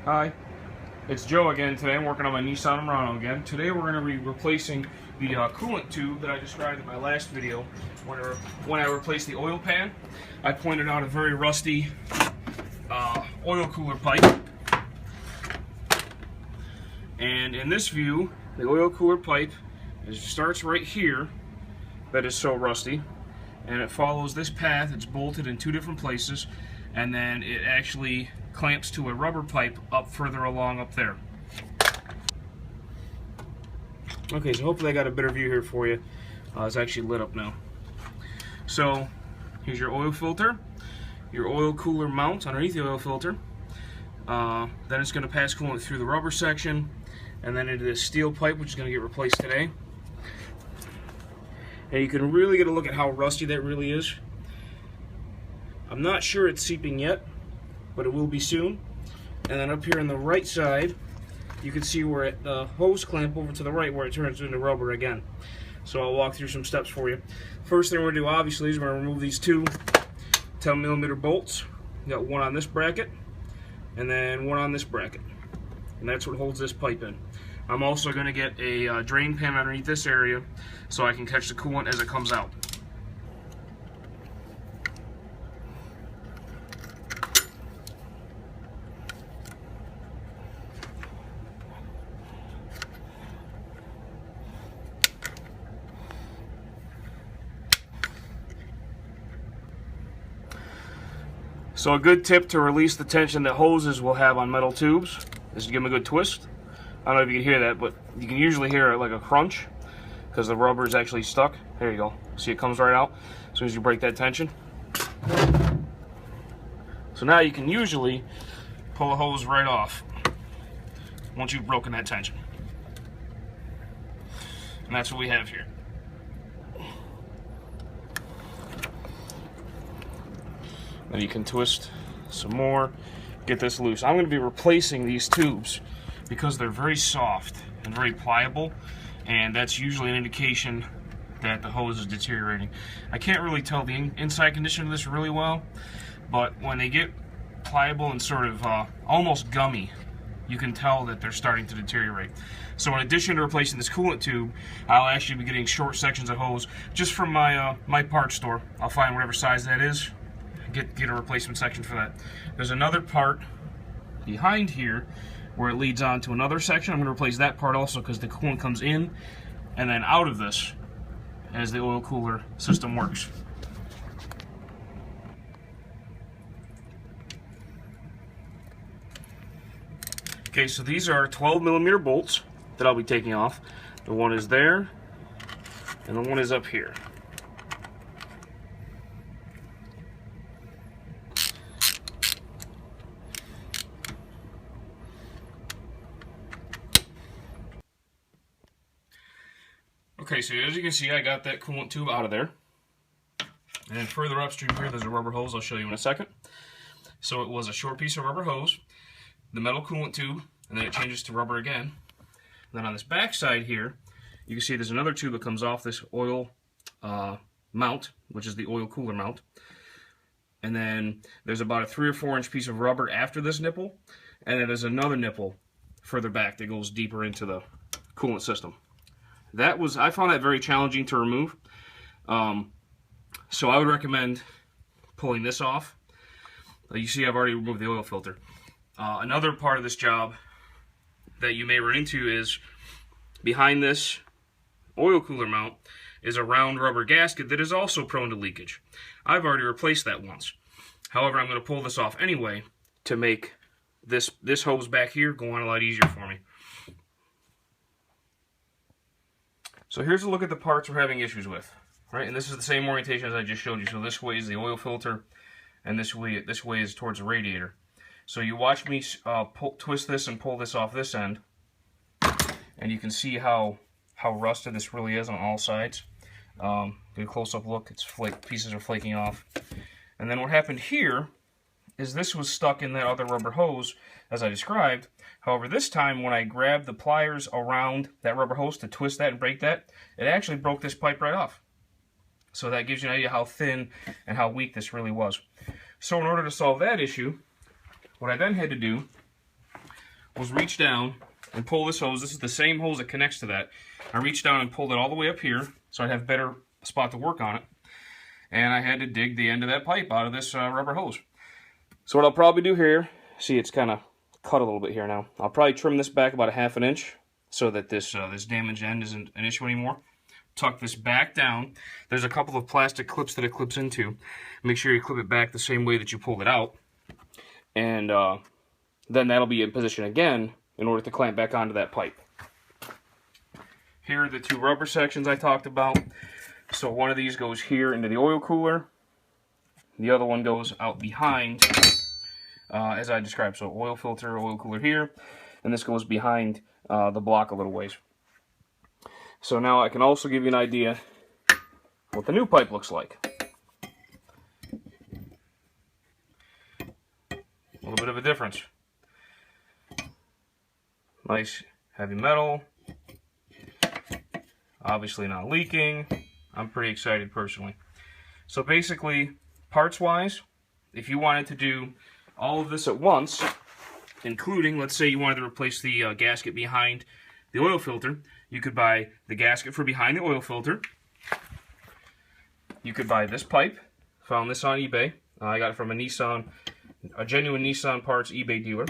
Hi, it's Joe again. Today I'm working on my Nissan Murano again. Today we're going to be replacing the coolant tube that I described in my last video. When I replaced the oil pan, I pointed out a very rusty oil cooler pipe. And in this view, the oil cooler pipe starts right here, that is so rusty, and it follows this path. It's bolted in two different places, and then it actually clamps to a rubber pipe up further along up there. Okay, so hopefully I got a better view here for you. It's actually lit up now. So here's your oil filter, your oil cooler mount underneath the oil filter. Then it's going to pass coolant through the rubber section, and then into this steel pipe, which is going to get replaced today. And you can really get a look at how rusty that really is. I'm not sure it's seeping yet, but it will be soon. And then up here on the right side, you can see where the hose clamp over to the right, where it turns into rubber again. So I'll walk through some steps for you. First thing we're going to do, obviously, is we're going to remove these two 10mm bolts. We got one on this bracket, and then one on this bracket. And that's what holds this pipe in. I'm also going to get a drain pan underneath this area so I can catch the coolant as it comes out. So a good tip to release the tension that hoses will have on metal tubes is to give them a good twist. I don't know if you can hear that, but you can usually hear like a crunch because the rubber is actually stuck. There you go. See, it comes right out as soon as you break that tension. So now you can usually pull the hose right off once you've broken that tension. And that's what we have here. Then you can twist some more, get this loose. I'm going to be replacing these tubes because they're very soft and very pliable, and that's usually an indication that the hose is deteriorating. I can't really tell the inside condition of this really well, but when they get pliable and sort of almost gummy, you can tell that they're starting to deteriorate. So in addition to replacing this coolant tube, I'll actually be getting short sections of hose just from my my parts store. I'll find whatever size that is, get a replacement section for that. There's another part behind here where it leads on to another section. I'm going to replace that part also because the coolant comes in and then out of this as the oil cooler system works. Okay, so these are 12mm bolts that I'll be taking off. The one is there and the one is up here. Okay, so as you can see, I got that coolant tube out of there. And then further upstream here, there's a rubber hose I'll show you in a second. So it was a short piece of rubber hose, the metal coolant tube, and then it changes to rubber again. And then on this back side here, you can see there's another tube that comes off this oil mount, which is the oil cooler mount. And then there's about a 3 or 4 inch piece of rubber after this nipple, and then there's another nipple further back that goes deeper into the coolant system. I found that very challenging to remove, so I would recommend pulling this off. You see I've already removed the oil filter. Another part of this job that you may run into is behind this oil cooler mount is a round rubber gasket that is also prone to leakage. I've already replaced that once. However, I'm going to pull this off anyway to make this hose back here go on a lot easier for me. So here's a look at the parts we're having issues with, right? And this is the same orientation as I just showed you. So this way is the oil filter, and this way is towards the radiator. So you watch me twist this and pull this off this end, and you can see how rusted this really is on all sides. Get a close-up look. Pieces are flaking off. And then what happened here is this was stuck in that other rubber hose as I described. However, this time when I grabbed the pliers around that rubber hose to twist that and break that, it actually broke this pipe right off. So that gives you an idea how thin and how weak this really was. So in order to solve that issue, what I then had to do was reach down and pull this hose. This is the same hose that connects to that. I reached down and pulled it all the way up here so I'd have better spot to work on it. And I had to dig the end of that pipe out of this rubber hose. So what I'll probably do here, see it's kind of cut a little bit here now. I'll probably trim this back about 1/2 inch so that this damaged end isn't an issue anymore. Tuck this back down. There's a couple of plastic clips that it clips into. Make sure you clip it back the same way that you pulled it out. And then that'll be in position again in order to clamp back onto that pipe. Here are the 2 rubber sections I talked about. So one of these goes here into the oil cooler. The other one goes out behind, as I described. So oil filter, oil cooler here, and this goes behind the block a little ways. So now I can also give you an idea what the new pipe looks like. A little bit of a difference. Nice heavy metal. Obviously not leaking. I'm pretty excited personally. So basically, parts-wise, if you wanted to do all of this at once, including, let's say you wanted to replace the gasket behind the oil filter, you could buy the gasket for behind the oil filter. You could buy this pipe. Found this on eBay. I got it from a genuine Nissan parts eBay dealer.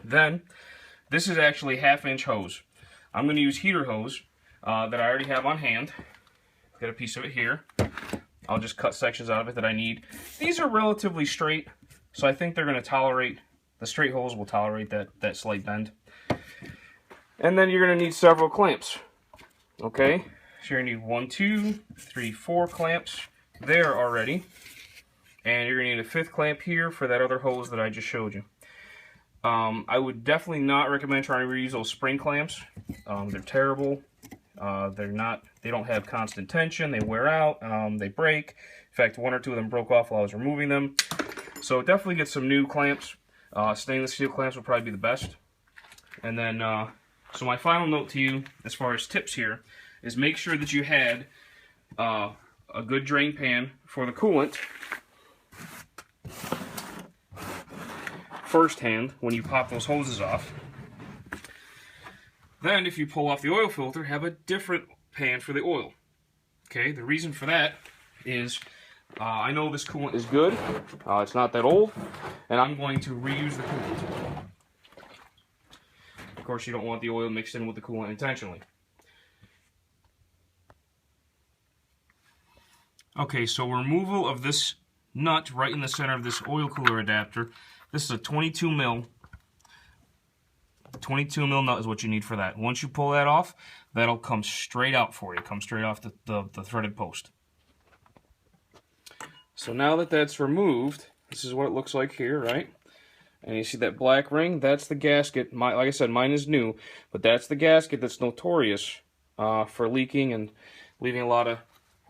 Then, this is actually 1/2 inch hose. I'm going to use heater hose that I already have on hand. Got a piece of it here. I'll just cut sections out of it that I need. These are relatively straight, so I think they're going to tolerate, the straight holes will tolerate that slight bend. And then you're going to need several clamps. Okay, so you're going to need 1, 2, 3, 4 clamps there already. And you're going to need a 5th clamp here for that other hose that I just showed you. I would definitely not recommend trying to reuse those spring clamps. They're terrible. They don't have constant tension. They wear out. They break. In fact, 1 or 2 of them broke off while I was removing them. So definitely get some new clamps. Stainless steel clamps will probably be the best. And then, so my final note to you, as far as tips here, is make sure that you had a good drain pan for the coolant firsthand when you pop those hoses off. Then, if you pull off the oil filter, have a different pan for the oil. Okay, the reason for that is I know this coolant is good, it's not that old, and I'm going to reuse the coolant. Of course, you don't want the oil mixed in with the coolant intentionally. Okay, so removal of this nut right in the center of this oil cooler adapter. This is a 22 mil. 22 mil nut is what you need for that. Once you pull that off, that'll come straight out for you. Come straight off the threaded post. So now that that's removed, this is what it looks like here, right? And you see that black ring? That's the gasket. Like I said, mine is new, but that's the gasket that's notorious for leaking and leaving a lot of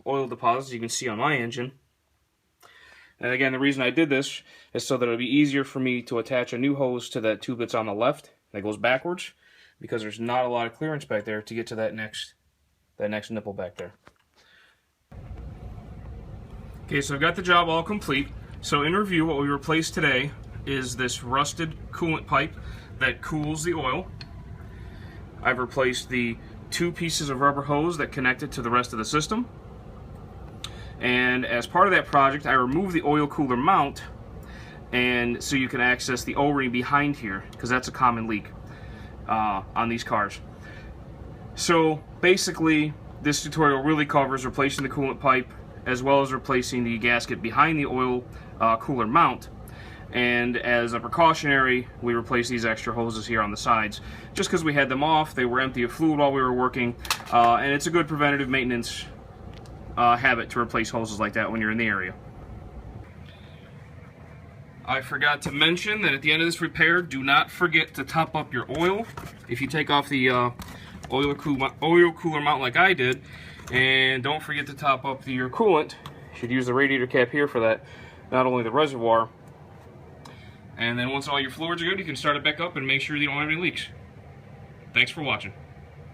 oil deposits. You can see on my engine. And again, the reason I did this is so that it'll be easier for me to attach a new hose to that tube that's on the left that goes backwards, because there's not a lot of clearance back there to get to that next nipple back there. Okay, so I've got the job all complete. So in review, what we replaced today is this rusted coolant pipe that cools the oil. I've replaced the 2 pieces of rubber hose that connect it to the rest of the system. And as part of that project, I removed the oil cooler mount, and so you can access the O-ring behind here, because that's a common leak on these cars. So basically, this tutorial really covers replacing the coolant pipe as well as replacing the gasket behind the oil cooler mount. And as a precautionary, we replaced these extra hoses here on the sides just because we had them off. They were empty of fluid while we were working, and it's a good preventative maintenance habit to replace hoses like that when you're in the area. I forgot to mention that at the end of this repair, do not forget to top up your oil. If you take off the oil cooler mount like I did, and don't forget to top up your coolant. You should use the radiator cap here for that, not only the reservoir. And then once all your fluids are good, you can start it back up and make sure you don't have any leaks. Thanks for watching.